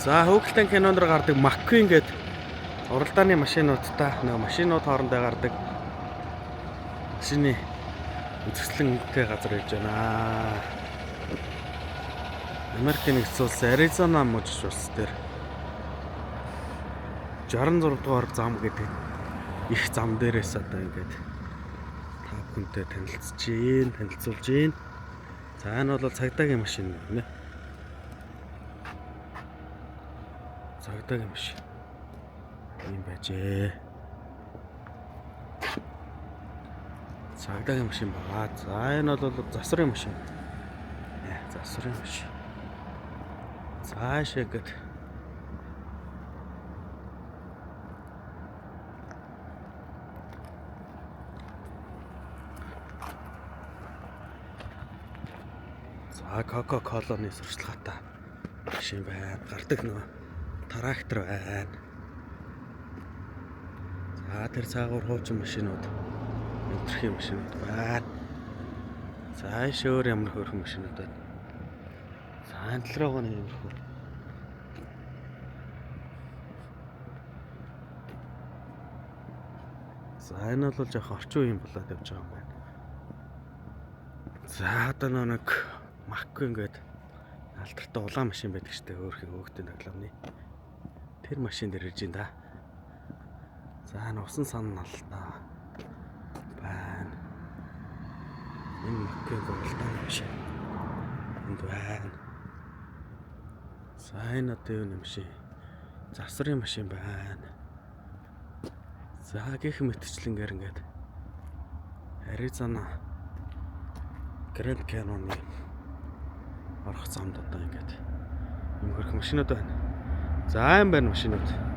За хөөгөлтийн кинонд гардаг McQueen гэдэг уралдааны машинуудтай нөгөө машинууд хоорондоо гардаг машины үзэсгэлэнтэй газар гэж байна. Америкийн нэгдсэн улсын Аризона мужид улс дээр 66 дугаар зам гэдэг их зам дээрээс одоо ингээд та бүхэнтэй танилцуулж гин. За энэ бол цагдаагийн машин нэ. Цагдаагийн машин. Ийм байжээ. Цагдаагийн машин баа. За энэ бол засварын машин. Засварын машин. Цаашаа гээд за Coca-Cola-ны сурчлагатай машин байна. Гардаг нөгөө трактор байна. За тэр цаагаар хуучин машинууд, өнтерхийн машинууд байна. Цааш өөр ямар хөрхөн машинууд байна. Сандлрогоо нэг юмрхүү. За энэ бол жоох орчин үеийн болоод явж байгаа юм байна. За одоо нэг McQueen гэдэг алдартай улаан машин байдаг штэ өөрхийн хөөгтөнд тоглоомны. Тэр машин дээр ирж байна да. За энэ усан сан налтай байна. Энэ McQueen улаан машин. Энд байна. За энэ одоо юу юм шиг засварын машин байна. За гэх мэтчлэнгээр ингээд Аризона Grand Canyon-ы орох замд одоо ингээд юм хөрх машинууд байна. За юм байна машинууд.